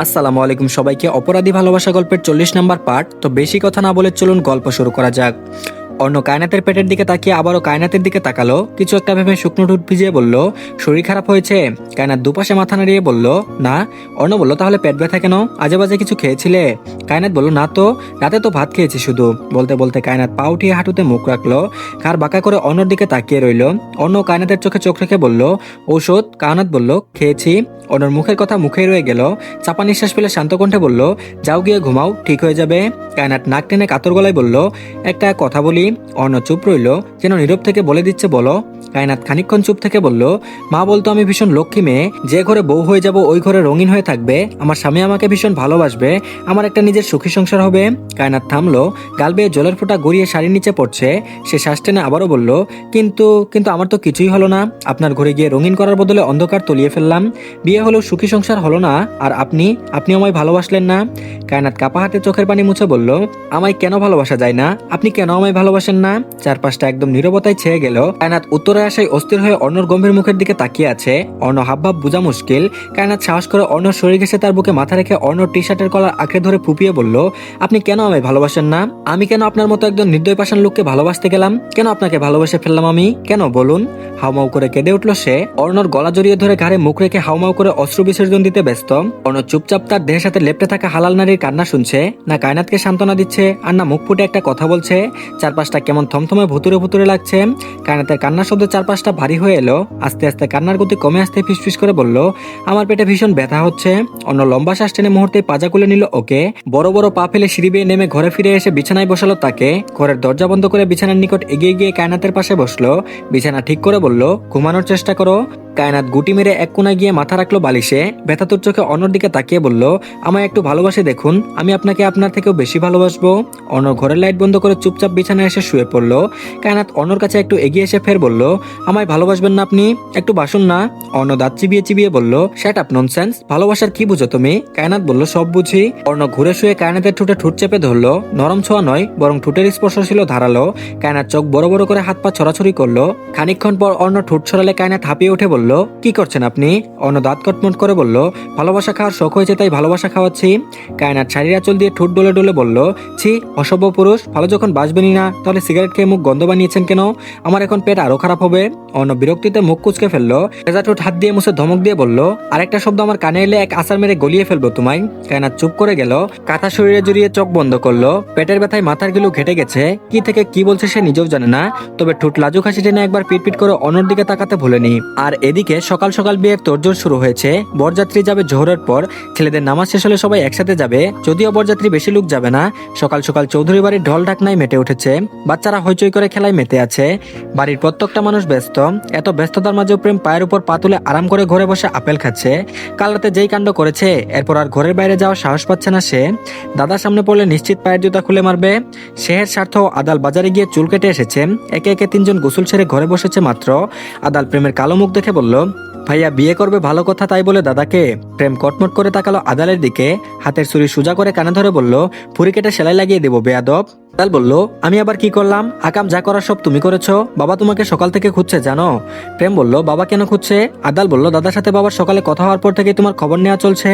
আসসালামু আলাইকুম সবাইকে। অপরাধী ভালোবাসা গল্পের 40 নম্বর পার্ট। তো বেশি কথা না বলে চলুন গল্প শুরু করা যাক। অর্ণ কায়নাতের পেটের দিকে তাকিয়ে আবারও কায়নাতের দিকে তাকালো। কিছু একটা ভেবে শুকনো ঠোঁট ভিজিয়ে বলল, শরীর খারাপ হয়েছে? কায়নাত দুপাশে মাথা নাড়িয়ে বলল, না। অর্ণ বলল, তাহলে পেট ব্যথা কেন? আজে বাজে কিছু খেয়েছিলে? কায়নাত বলল, না তো, রাতে তো ভাত খেয়েছি শুধু। বলতে বলতে কায়নাত পা উঠিয়ে হাঁটুতে মুখ রাখলো, ঘাড় বাঁকা করে অর্ণর দিকে তাকিয়ে রইল। অর্ণ কায়নাতের চোখে চোখ রেখে বলল, ঔষধ? কায়নাত বলল, খেয়েছি। অর্ণর মুখের কথা মুখেই রয়ে গেল। চাপা নিঃশ্বাস ফেলে শান্ত কণ্ঠে বলল, যাও গিয়ে ঘুমাও, ঠিক হয়ে যাবে। কায়নাত নাক টেনে কাতর গলায় বলল, একটা কথা বলি। অর্ণ চুপ রইল, যেন নীরব থেকে বলে দিচ্ছে, বলো। কায়নাত খানিকক্ষণ চুপ থেকে বলল, মা বলতো আমি ভীষণ লক্ষ্মী মেয়ে, যে ঘরে বউ হয়ে যাব ওই ঘরে রঙিন হয়ে থাকবে, আমার স্বামী আমাকে ভীষণ ভালোবাসবে, আমার একটা নিজের সুখী সংসার হবে। কায়নাত থামলো, গাল বেয়ে জলের ফোঁটা গড়িয়ে শাড়ির নিচে পড়ছে। সে শ্বাস টেনে আবারও বলল, কিন্তু কিন্তু আমার তো কিছুই হলো না। আপনার ঘরে গিয়ে রঙিন করার বদলে অন্ধকার তলিয়ে ফেললাম। বিয়ে হলো, সুখী সংসার হলো না, আর আপনি আমায় ভালোবাসলেন না। কায়নাত কাপা হাতে চোখের পানি মুছে বলল, আমায় কেন ভালোবাসা যায় না? আপনি কেন আমায় ভালোবাসেন না? চারপাশটা একদম নীরবতায় ছেয়ে গেল। কায়নাত উত্তরে আসায় অস্থির হয়ে অর্ণর গম্ভীর মুখের দিকে তাকিয়ে আছে। অর্ণ হাবভাব বোঝা মুশকিল। কায়নাত সাহস করে অর্ণর শরীর ঘেঁষে তার বুকে মাথা রেখে অর্ণর টি শার্টের কলার আঁকড়ে ধরে ফুপিয়ে বলল, আপনি কেন আমায় ভালোবাসেন না? আমি কেন আপনার মতো একজন নির্দয় পাষাণ লোককে ভালোবাসতে গেলাম? কেন আপনাকে ভালোবেসে ফেললাম আমি? কেন বলুন? হাউমাউ করে কেঁদে উঠল সে। অর্ণর গলা জড়িয়ে ধরে ঘাড়ে মুখ রেখে হাউমাউ করে অশ্রু বিসর্জন দিতে ব্যস্ত। অর্ণ চুপচাপ তার দেহের সাথে লেপ্টে থাকা হালাল নারীর কান্না শুনছে, না কায়নাতকে সান্ত্বনা দিচ্ছে আর না মুখ ফুটে একটা কথা বলছে। চারপাশটা কেমন থমথমে ভুতুরে ভুতুরে লাগছে। কায়নাতের কান্নার শব্দে চারপাশটা ভারী হয়ে এলো। আস্তে আস্তে কান্নার গতি কমে আসতে ফিসফিস করে বলল, আমার পেটে ভীষণ ব্যথা হচ্ছে। অন্য লম্বা শ্বাস টেনে মুহূর্তে পাজা খুলে নিল ওকে। বড় বড় পা ফেলে সিঁড়ি বেয়ে নেমে ঘরে ফিরে এসে বিছানায় বসালো তাকে। ঘরের দরজা বন্ধ করে বিছানার নিকট এগিয়ে গিয়ে কায়নাতের পাশে বসলো। বিছানা ঠিক করে বলল, ঘুমানোর চেষ্টা করো। কায়নাত গুটি মেরে এক কোনায় গিয়ে মাথা রাখলো বালিশে। ব্যথাতুর চোখে অন্যর দিকে তাকিয়ে বলল, আমায় একটু ভালোবাসে দেখুন, আমি আপনাকে আপনার থেকেও বেশি ভালোবাসবো। অন্য ঘরের লাইট বন্ধ করে চুপচাপ বিছানায় এসে শুয়ে পড়লো। কায়নাত অন্যর কাছে একটু এগিয়ে এসে ফের বলল, আমায় ভালোবাসবেন না আপনি? একটু বাসুন না। অর্ণ দাঁত চিবিয়ে চিবিয়ে বলল, শ্যাট আপ ননসেন্স, ভালোবাসার কি বুঝো তুমি? কায়নাত বলল, সব বুঝি। অর্ণ ঘুরে শুয়ে কায়নাতের ঠোঁটে ঠোঁট চেপে ধরলো। নরম ছোঁয়া নয়, বরং ঠোঁটের স্পর্শ ছিল ধারালো। কায়নাত চোখ বড় বড় করে হাত পা ছড়াছড়ি করলো। খানিকক্ষণ পর অর্ণ ঠোঁট ছড়ালে কায়নাত হাঁপিয়ে উঠে বলল, কি করছেন আপনি? অর্ণ দাঁত কটমট করে বলল, ভালোবাসা খাওয়ার শখ হয়েছে তাই ভালোবাসা খাওয়াচ্ছি। কায়নাত শাড়ির আঁচল দিয়ে ঠোঁট ডলে ডলে বলল, ছি, অসভ্য পুরুষ, ভালো যখন বাসবেনই না তাহলে সিগারেট খেয়ে মুখ গন্ধ বানিয়েছেন কেন? আমার এখন পেট আরো খারাপ হবে। অর্ণ বিরক্তিতে মুখ কুচকে ফেললো। ভেজা ঠোঁট হাত দিয়ে মুছে ধমক দিয়ে বলল, আরেকটা শব্দ আমার কানে এলে এক আছাড় মেরে গলিয়ে ফেলবো তোমায়। কায়নাত চুপ করে গেল। কাঁথা শরীরে জড়িয়ে চোখ বন্ধ করলো। পেটের ব্যথায় মাথার গিলু ঘেটে গেছে। কি থেকে কি বলছে সে নিজেও জানে না। তবে ঠোঁট লাজুক হাসি টেনে একবার পিটপিট করে অন্যর দিকে তাকাতে ভুলেনি। আর এদিকে সকাল সকাল বিয়ের তোড়জোড় শুরু হয়েছে। বরযাত্রী যাবে জোহরের পর। ছেলেদের নামাজ শেষ হলে সবাই একসাথে যাবে, যদিও বরযাত্রী বেশি লোক যাবে না। সকাল সকাল চৌধুরী বাড়ির ঢোল ঢাকনায় মেতে উঠেছে। বাচ্চারা হইচই করে খেলায় মেতে আছে। বাড়ির প্রত্যেকটা মানুষ ব্যস্ত। এত ব্যস্ততার মাঝেও প্রেম পায়ের উপর পা তুলে আরাম করে ঘরে বসে আপেল খাচ্ছে। কাল রাতে যেই কাণ্ড করেছে, এরপর আর ঘরের বাইরে যাওয়ার সাহস পাচ্ছে না সে। দাদার সামনে পড়লে নিশ্চিত পায়ের জুতা খুলে মারবে। শেহের স্বার্থ আদাল বাজারে গিয়ে চুল কেটে এসেছে। একে একে তিনজন গোসল ছেড়ে ঘরে বসেছে মাত্র। আদাল প্রেমের কালো মুখ দেখে বলল, ভাইয়া বিয়ে করবে ভালো কথা, তাই বলে দাদাকে? প্রেম কটমট করে তাকালো আদালের দিকে। হাতের ছুরি সোজা করে কানে ধরে বলল, ফুরি কেটে সেলাই লাগিয়ে দেবো বেয়াদব। আদাল বলল, আমি আবার কি করলাম? আকাম যা করার সব তুমি করেছো। বাবা তোমাকে সকাল থেকে খুঁজছে জানো। প্রেম বলল, বাবা কেন খুঁজছে? আদাল বলল, দাদার সাথে বাবার সকালে কথা হওয়ার পর থেকে তোমার খবর নেওয়া চলছে।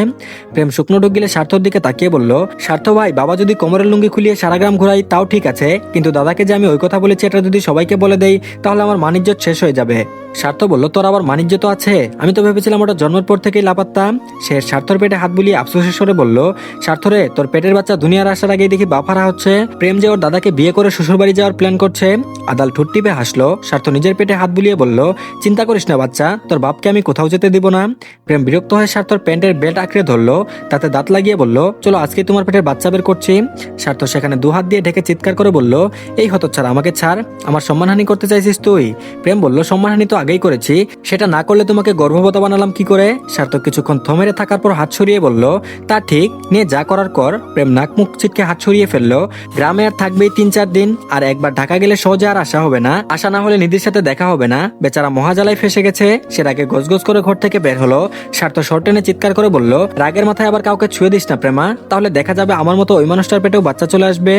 প্রেম শুকনো ঢুক গিলে স্বার্থর দিকে তাকিয়ে বলল, স্বার্থ ভাই, বাবা যদি কোমরের লুঙ্গি খুলিয়ে সারা গ্রাম ঘোরাই তাও ঠিক আছে, কিন্তু দাদাকে যে আমি ওই কথা বলেছি এটা যদি সবাইকে বলে দেই তাহলে আমার মানিজ্য শেষ হয়ে যাবে। স্বার্থ বলল, তোর আবার বাণিজ্য তো আছে? আমি তো ভেবেছিলাম ওটা জন্মের পর থেকেই লাপাত্তা। সে স্বার্থর পেটে হাত বুলিয়ে আফসোসের স্বরে বলল, স্বার্থরে, তোর পেটের বাচ্চা দুনিয়ার আসার আগেই দেখি বাফারা হচ্ছে। প্রেম যে ওর দাদাকে বিয়ে করে শ্বশুরবাড়ি যাওয়ার প্ল্যান করছে। আদাল ঠোঁট টিপে হাসলো। স্বার্থ নিজের পেটে হাত বুলিয়ে বলল, চিন্তা করিস না বাচ্চা, তোর বাপকে আমি কোথাও যেতে দিব না। প্রেম বিরক্ত হয়ে স্বার্থর প্যান্টের বেল্ট আঁকড়ে ধরলো। তাতে দাঁত লাগিয়ে বলল, চলো আজকে তোমার পেটের বাচ্চা বের করছি। স্বার্থ সেখানে দু হাত দিয়ে ঢেকে চিৎকার করে বলল, এই হতচ্ছাড়া, আমাকে ছাড়। আমার সম্মানহানি করতে চাইছিস তুই? প্রেম বলল, সম্মানহানি তো আগেই করেছি, সেটা না করলে তোমাকে গর্ভবতী বানালাম কি করে? সার্থক কিছুক্ষণ থমেরে থাকার পর হাত সরিয়ে বলল, তা ঠিক, নিয়ে যা করার কর। প্রেম নাক মুখ ছিটকে হাত সরিয়ে ফেললো। গ্রামে আর থাকবেই 3-4 দিন, আর একবার ঢাকা গেলে সহজে আর আসা হবে না। আসা না হলে নিধির সাথে দেখা হবে না। বেচারা মহাজালায় ফেসে গেছে। সে রাগে গজগজ করে ঘর থেকে বের হলো। স্বার্থ শর্ট টেনে চিৎকার করে বলল, রাগের মাথায় আবার কাউকে ছুঁয়ে দিস না প্রেমা, তাহলে দেখা যাবে আমার মতো ওই মানুষটার পেটেও বাচ্চা চলে আসবে।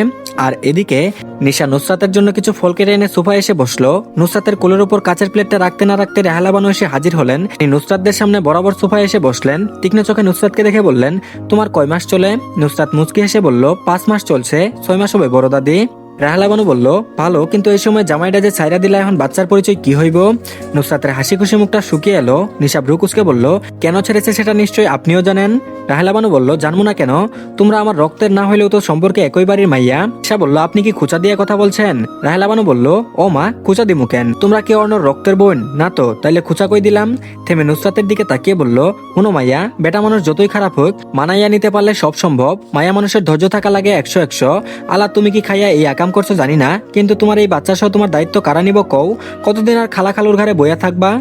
আর এদিকে নিশা নুসরাতের জন্য কিছু ফল কেটে এনে সোফায় এসে বসলো। নুসরাতের কোলের উপর কাচের প্লেটটা রাখতে না রাখতে রাহেলা বানু এসে হাজির হলেন। তিনি নুসরাতদের সামনে বরাবর সোফায় এসে বসলেন। তীক্ষ্ণ চোখে নুসরাতকে দেখে বললেন, তোমার কয় মাস চলে? নুসরাত মুচকি হেসে বলল, 5 মাস চলছে, 6 মাস হবে বড় দাদি। রাহেলা বানু বলল, ভালো, কিন্তু এই সময় জামাইটা যে ছাইরা দিলা, এখন বাচ্চার পরিচয় কি হইব? নুসরাতের হাসি খুশি মুখটা শুকিয়ে এলো। নিশা ভ্রু কুচকে বলল, কেন ছেড়েছে সেটা নিশ্চয়ই আপনিও জানেন। রাহেলা বানু বলল, জানবো না কেন? তোমরা আমার রক্তের না হইলেও তো সম্পর্কে একই বাড়ির মাইয়া। নিশা বলল, আপনি কি খুচা দিয়ে কথা বলছেন? রাহেলা বানু বলল, ও মা, খুচা দিমু কেন? তোমরা কি অর্ণর রক্তের বোন না তো? তাইলে খুচা কই দিলাম? থেমে নুসরাতের দিকে তাকিয়ে বলল, হুনো মাইয়া, বেটা মানুষ যতই খারাপ হোক, মানাইয়া নিতে পারলে সব সম্ভব। মায়া মানুষের ধৈর্য থাকা লাগে 100 আলা তুমি কি খাইয়া এই আকাম করছো জানি না, কিন্তু তোমার এই বাচ্চা সহ তোমার দায়িত্ব কারা নিব কও? কতদিন আর খালা খালুর ঘরে বইয়া থাকবা?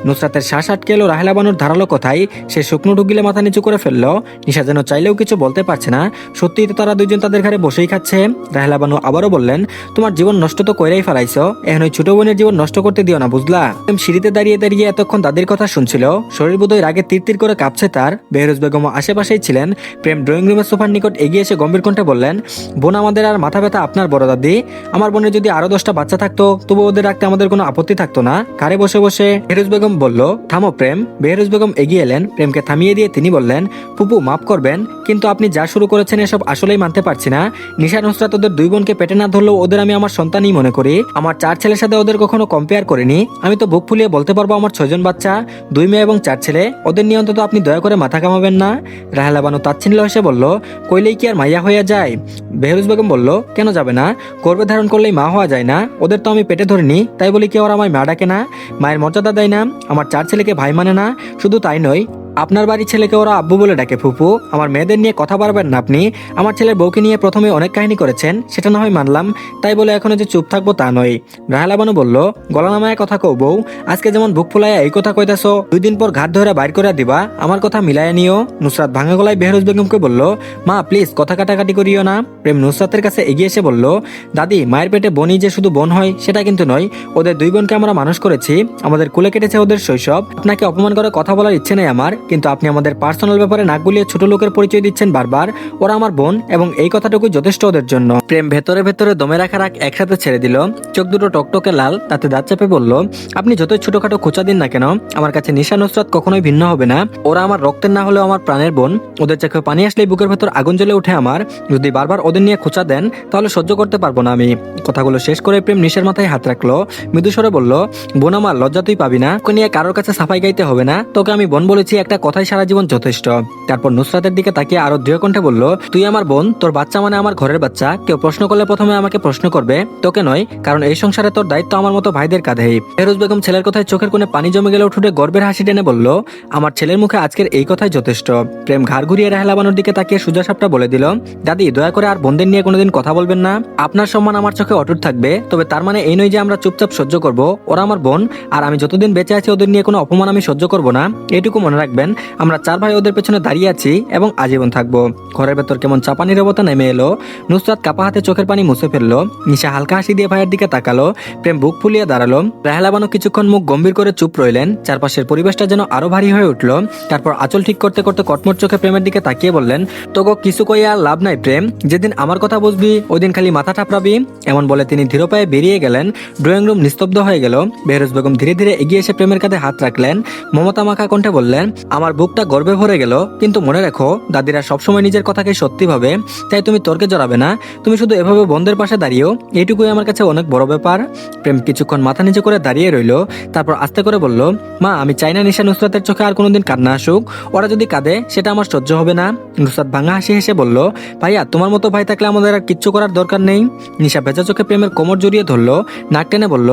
নুসরাতের শ্বাস আটকে এলো রাহেলা বানুর ধারালো কথাই। সে শুকনো ঢুকিলে মাথা নিচু করে ফেললো। নিশা যেন চাইলেও কিছু বলতে পারছে না। সত্যিই তো তারা দুইজন তাদের ঘরে বসেই খাচ্ছে। রাহেলা বানু আবারও বললেন, তোমার জীবন নষ্ট তো কইরাই ফেলাইছো, এখন ওই ছোট বোনের জীবন নষ্ট করতে দিও না, বুঝলা? সিঁড়িতে দাঁড়িয়ে দাঁড়িয়ে এতক্ষণ দাদির কথা শুনছিল। শরীর বোধহয় রাগে তীর করে কাঁপছে তার। বেহরুজ বেগম আশেপাশেই ছিলেন। প্রেম ড্রয়িং রুমের সোফার নিকট এগিয়ে এসে গম্ভীর কণ্ঠে বললেন, বোন, আমাদের আর মাথা ব্যথা আপনার বড় দাদি। আমার বোনের যদি আরো 10টা বাচ্চা থাকতো, তবু ওদের রাখতে আমাদের কোনো আপত্তি থাকতো না। কারে বসে বসে বেহরুজ বেগম বলল, থামো প্রেম। বেহরুজ বেগম এগিয়ে এলেন। প্রেমকে থামিয়ে দিয়ে তিনি বললেন, ফুপু মাফ করবেন, কিন্তু আপনি যা শুরু করেছেন এসব আসলেই মানতে পারছি না। নিশা নুসরাত ওদের দুই বোনকে পেটে না ধরলেও ওদের আমি আমার সন্তানই মনে করি। আমার 4 ছেলের সাথে ওদের কখনো কম্পেয়ার করিনি। আমি তো বুক ফুলিয়ে বলতে পারবো আমার 6 জন বাচ্চা, 2 মেয়ে এবং 4 ছেলে। ওদের নিয়ে অন্তত আপনি দয়া করে মাথা কামাবেন না। রাহেলা বানু তাচ্ছিল্য হেসে বলল, কইলেই কি আর মাইয়া হইয়া যায়? বেহরুজ বেগম বলল, কেন যাবে না? গর্ভে ধারণ করলেই মা হওয়া যায় না? ওদের তো আমি পেটে ধরিনি, তাই বলি কি ওরা আমায় মা ডাকে না? মায়ের মর্যাদা দেয় না? আমার 4 ছেলেকে ভাই মানে না? শুধু তাই নয়, আপনার বাড়ির ছেলেকে ওরা আব্বু বলে ডাকে। ফুপু, আমার মেয়েদের নিয়ে কথা বাড়বেন না আপনি। আমার ছেলের বউকে নিয়ে প্রথমে অনেক কাহিনী করেছেন, সেটা না হয় মানলাম, তাই বলে এখনো যে চুপ থাকবো তা নয়। রাহেলা বানু বলল, গলা নামায় কথা কও বউ। আজকে যেমন বুক ফুলাইয়া এই কথা কইতাছো, 2 দিন পর ঘাট ধরে বাইর করে দিবা। আমার কথা মিলাইয়া নিও। নুসরাত ভাঙা গলায় বেহরুজ বেগমকে বলল, মা প্লিজ কথা কাটাকাটি করিও না। প্রেম নুসরাতের কাছে এগিয়ে এসে বলল, দাদি, মায়ের পেটে বোনই যে শুধু বোন হয় সেটা কিন্তু নয়। ওদের 2 বোনকে আমরা মানুষ করেছি, আমাদের কুলে কেটেছে ওদের শৈশব। আপনাকে অপমান করে কথা বলার ইচ্ছে নেই আমার, কিন্তু আপনি আমাদের পার্সোনাল ব্যাপারে নাক গুলিয়ে ছোট লোকের পরিচয় দিচ্ছেন বারবার। ওরা আমার বোন এবং এই কথাটুকুই যথেষ্ট ওদের জন্য। প্রেম ভেতরে ভেতরে দমে রাখা রাগ একসাথে ছেড়ে দিল। চোখ দুটো টকটকে লাল, তাতে দাঁত চেপে বলল, আপনি যতই ছোটখাটো খোঁচা দিন না কেন, আমার কাছে নিশা নুসরাত কখনোই ভিন্ন হবে না। ওরা আমার রক্তের না হলেও আমার প্রাণের বোন। ওদের চোখে পানি আসলেই বুকের ভেতর আগুন জ্বলে ওঠে আমার। যদি বারবার ওদের নিয়ে খোঁচা দেন, তাহলে সহ্য করতে পারবো না আমি। কথাগুলো শেষ করে প্রেম নিশার মাথায় হাত রাখলো। মৃদুস্বরে বলল, বোন আমার, লজ্জা তুই পাবি না। ওকে নিয়ে কারোর কাছে সাফাই গাইতে হবে না। তোকে আমি বোন বলেছি, একটা কথাই সারা জীবন যথেষ্ট। তারপর নুসরাতের দিকে তাকিয়ে আরো দৃঢ় কণ্ঠে বলল, তুই আমার বোন, তোর বাচ্চা মানে আমার ঘরের বাচ্চা। কেউ প্রশ্ন করলে প্রথমে আমাকে প্রশ্ন করবে, তোকে নয়, কারণ এই সংসারে তোর দায়িত্ব আমার মতো ভাইদের কাঁধেই। বেহরুজ বেগম ছেলের কথায় চোখের কোণে পানি জমে গেলে ঠোঁটে গর্বের হাসি টেনে বলল, আমার ছেলের মুখে আজকের এই কথাই যথেষ্ট। প্রেম ঘাড় ঘুরিয়ে রাহেলা বানুর দিকে তাকিয়ে সোজা সাপটা বলে দিল, দাদি, দয়া করে আর বোনদের নিয়ে কোনোদিন কথা বলবেন না। আপনার সম্মান আমার চোখে অটুট থাকবে, তবে তার মানে এই নয় যে আমরা চুপচাপ সহ্য করব। ওরা আমার বোন, আর আমি যতদিন বেঁচে আছি ওদের নিয়ে কোনো অপমান আমি সহ্য করব না। এইটুকু মনে রাখবেন, আমরা 4 ভাই ওদের পেছনে দাঁড়িয়ে আছি এবং আজীবন থাকবো। ঘরের ভেতর কেমন চাপা নীরবতা নেমে এলো। নুসরাত কাপা হাতে চোখের পানি মুছে ফেললো। নিশা হালকা হাসি দিয়ে ভাইয়ের দিকে তাকালো। প্রেম বুক ফুলিয়ে দাঁড়ালো। রাহেলা বানু কিছুক্ষণ মুখ গম্ভীর করে চুপ রইলেন। চারপাশের পরিবেশটা যেন আরো ভারী হয়ে উঠলো। তারপর আঁচল ঠিক করতে করতে কটমট চোখে প্রেমের দিকে তাকিয়ে বললেন, তোকে কিছু কই আর লাভ নাই প্রেম। যেদিন আমার কথা বুঝবি ওই দিন খালি মাথা ঠাপড়াবি। এমন বলে তিনি ধীর পায়ে বেরিয়ে গেলেন। ড্রয়িং রুম নিস্তব্ধ হয়ে গেল। বেহরুজ বেগম ধীরে ধীরে এগিয়ে এসে প্রেমের কাঁধে হাত রাখলেন। মমতা মাখা কণ্ঠে বললেন, আমার বুকটা গর্বে ভরে গেল, কিন্তু মনে রেখো, দাদিরা সবসময় নিজের কথাকে সত্যি ভাবে, তাই তুমি তর্কে জড়াবে না। তুমি শুধু এভাবে বোনদের পাশে দাঁড়িয়েও, এইটুকুই আমার কাছে অনেক বড় ব্যাপার। প্রেম কিছুক্ষণ মাথা নিচে করে দাঁড়িয়ে রইল। তারপর আস্তে করে বলল, মা, আমি চাই না নিশা নুসরাতের চোখে আর কোনোদিন কান্না আসুক। ওরা যদি কাঁদে সেটা আমার সহ্য হবে না। নুসরাত ভাঙা হাসি হেসে বলল, ভাইয়া, তোমার মতো ভাই থাকলে আমাদের আর কিচ্ছু করার দরকার নেই। নিশা ভেজা চোখে প্রেমের কোমর জড়িয়ে ধরলো। নাক টেনে বলল,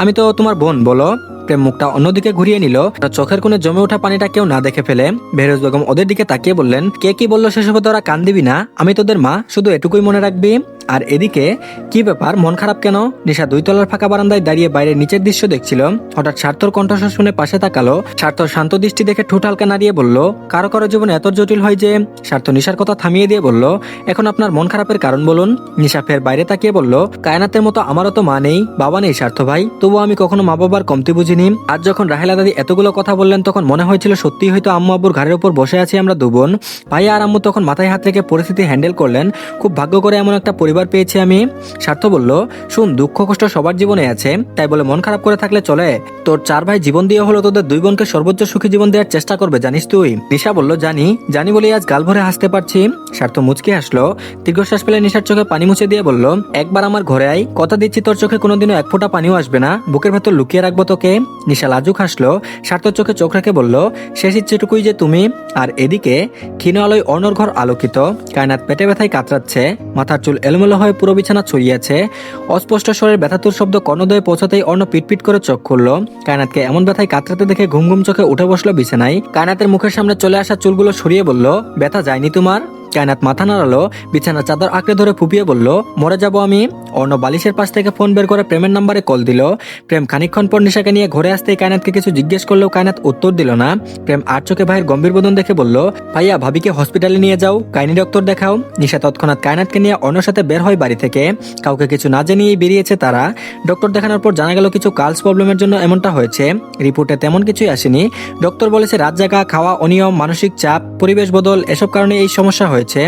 আমি তো তোমার বোন, বলো। প্রেম মুখটা অন্যদিকে ঘুরিয়ে নিল, চোখের কোণে জমে ওঠা পানিটা কেউ না দেখে ফেলে। বেহরুজ বেগম ওদের দিকে তাকিয়ে বললেন, কে কি বললো সেসবে তোরা কান দিবি না। আমি তোদের মা, শুধু এটুকুই মনে রাখবি। আর এদিকে কি ব্যাপার, মন খারাপ কেন? নিশা 2 তলার ফাঁকা বারান্দায় দাঁড়িয়ে বাইরের নিচের দৃশ্য দেখছিল। হঠাৎ স্বার্থর কণ্ঠস্বর শুনে পাশে তাকালো। স্বার্থ শান্ত দৃষ্টি দেখে ঠোঁট হালকা নাড়িয়ে বলল, কারো কারো জীবন এত জটিল হয় যে। স্বার্থ নিশার কথা থামিয়ে দিয়ে বলল, এখন আপনার মন খারাপের কারণ বলুন। নিশা ফের বাইরে তাকিয়ে বলল, কায়নাতের মতো আমারও তো মা নেই, বাবা নেই স্বার্থ ভাই, তবুও আমি কখনো মা বাবার কমতি বুঝিনি। আজ যখন রাহেলা দাদি এতগুলো কথা বললেন, তখন মনে হয়েছিল সত্যি হয়তো আম্মু আব্বুর ঘাড়ের উপর বসে আছি আমরা 2 বোন। ভাইয়া আর আম্মু তখন মাথায় হাত রেখে পরিস্থিতি হ্যান্ডেল করলেন। খুব ভাগ্য করে এমন একটা পরিবার দুইবার পেয়েছি আমি। স্বার্থ বলল, শুন, দুঃখ কষ্ট সবার জীবনে আছে, তাই বলে মন খারাপ করে থাকলে চলে? তোর 4 ভাই জীবন দিয়ে হলো তোদের 2 বোনকে সর্বোচ্চ সুখী জীবন দেওয়ার চেষ্টা করবে, জানিস তুই? নিশা বলল, জানি বলেই আজ গাল ভরে হাসতে পারছি। স্বার্থ মুচকি হাসলো, দীর্ঘশ্বাস ফেলে নিশার চোখে পানি মুছে দিয়ে বলল, একবার আমার ঘরে আয়, কথা দিচ্ছি তোর চোখে কোনোদিনও এক ফোঁটা পানিও আসবে না, বুকের ভেতর লুকিয়ে রাখবো তোকে। নিশা লাজুক হাসলো, স্বার্থর চোখে চোখ রেখে বলল, শেষ ইচ্ছেটুকুই যে তুমি। আর এদিকে ক্ষীণ আলোয় অর্ণর ঘর আলোকিত। কায়নাত পেটে ব্যথায় কাতরাচ্ছে, মাথার চুল এলোমেলো হয়ে পুরো বিছানা ছড়িয়েছে। অস্পষ্ট স্বরের ব্যথাতুর শব্দ কর্ণদয়ে পৌঁছাতেই অর্ণ পিটপিট করে চোখ খুলল। কায়নাতকে এমন ব্যথায় কাতরাতে দেখে ঘুম ঘুম চোখে উঠে বসলো বিছানায়। কায়নাতের মুখের সামনে চলে আসা চুলগুলো সরিয়ে বলল, ব্যথা যায়নি তোমার? কায়নাত মাথা নাড়ালো, বিছানার চাদর আঁকড়ে ধরে ফুপিয়ে বলল, মরে যাব আমি। অর্ণ বালিশের পাশ থেকে ফোন বের করে প্রেমের নাম্বারে কল দিল। প্রেম খানিকক্ষণ পর নিশাকে নিয়ে ঘরে আসতেই কায়নাতকে কিছু জিজ্ঞেস করলেও কায়নাত উত্তর দিল না। প্রেম আর চোখে ভাইয়ের গম্ভীর বদন দেখে বলল, ভাইয়া, ভাবিকে হসপিটালে নিয়ে যাও, গাইনি ডক্টর দেখাও। নিশা তৎক্ষণাৎ কায়নাতকে নিয়ে অর্ণর সাথে বের হয় বাড়ি থেকে। কাউকে কিছু না জানিয়েই বেরিয়েছে তারা। ডক্টর দেখানোর পর জানা গেল কিছু কালস প্রবলেমের জন্য এমনটা হয়েছে। রিপোর্টে তেমন কিছুই আসেনি। ডক্টর বলেছে রাত জাগা, খাওয়া অনিয়ম, মানসিক চাপ, পরিবেশ বদল, এসব কারণে এই সমস্যা হয়েছে।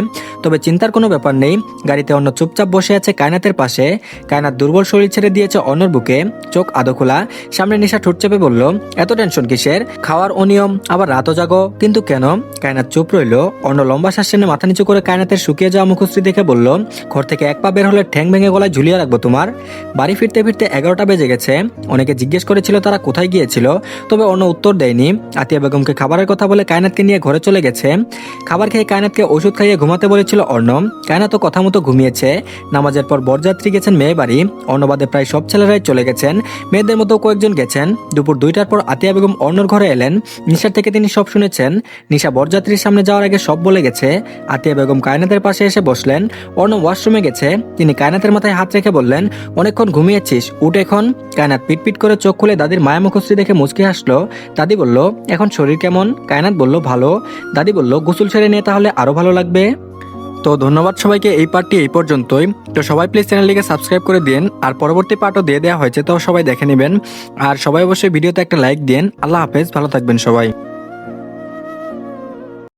তবে চিন্তার কোনো ব্যাপার নেই। গাড়িতে অন্য চুপচাপ বসে আছে কায়নাতের পাশে। কায়নাত দুর্বল শরীর ছেড়ে দিয়েছে অন্যর বুকে, চোখ আদো খোলা। সামনে নিশা ঠোঁট চেপে বলল, এত টেনশন কিসের? খাওয়ার অনিয়ম, আবার রাতও জাগো, কিন্তু কেন? কায়নাত চুপ রইল। অন্য লম্বা শ্বাস টেনে মাথা নিচু করে কায়নাতের শুকিয়ে যাওয়া মুখশ্রী দেখে বলল, ঘর থেকে এক পা বের হলে ঠ্যাং ভেঙে গলায় ঝুলিয়ে রাখবো তোমার। বাড়ি ফিরতে ফিরতে 11টা বেজে গেছে। অনেকে জিজ্ঞেস করেছিল তারা কোথায় গিয়েছিল, তবে অন্য উত্তর দেয়নি। আতিয়া বেগমকে খাবারের কথা বলে কায়নাতকে নিয়ে ঘরে চলে গেছে। খাবার খেয়ে কায়নাতকে ওষুধ খাইয়ে ঘুমাতে বলেছিল অর্ণ। কায়নাত কথা মতো ঘুমিয়েছে। নামাজের পর বরযাত্রী গেছেন মেয়ে বাড়ি। অর্ণবাদে প্রায় সব ছেলেরাই চলে গেছেন, মেয়েদের মতো কয়েকজন গেছেন। দুপুর 2টার পর আতিয়া বেগম অর্ণর ঘরে এলেন। নিশার থেকে তিনি সব শুনেছেন। নিশা বরযাত্রীর সামনে যাওয়ার আগে সব বলে গেছে। আতিয়া বেগম কায়নাতের পাশে এসে বসলেন। অর্ণ ওয়াশরুমে গেছে। তিনি কায়নাতের মাথায় হাত রেখে বললেন, অনেকক্ষণ ঘুমিয়েছিস, উঠ এখন। কায়নাত পিটপিট করে চোখ খুলে দাদির মায়া মুখশ্রী দেখে মুচকি হাসলো। দাদি বলল, এখন শরীর কেমন? কায়নাত বলল, ভালো। দাদি বলল, গোসল সেরে নিয়ে তাহলে আরো ভালো লাগবে। তো ধন্যবাদ সবাইকে, এই পার্টটি এই পর্যন্তই। তো সবাই প্লিজ চ্যানেলটিকে সাবস্ক্রাইব করে দিন। আর পরবর্তী পার্টও দিয়ে দেওয়া হয়েছে, তো সবাই দেখে নেবেন। আর সবাই অবশ্যই ভিডিওতে একটা লাইক দিন। আল্লাহ হাফেজ, ভালো থাকবেন সবাই।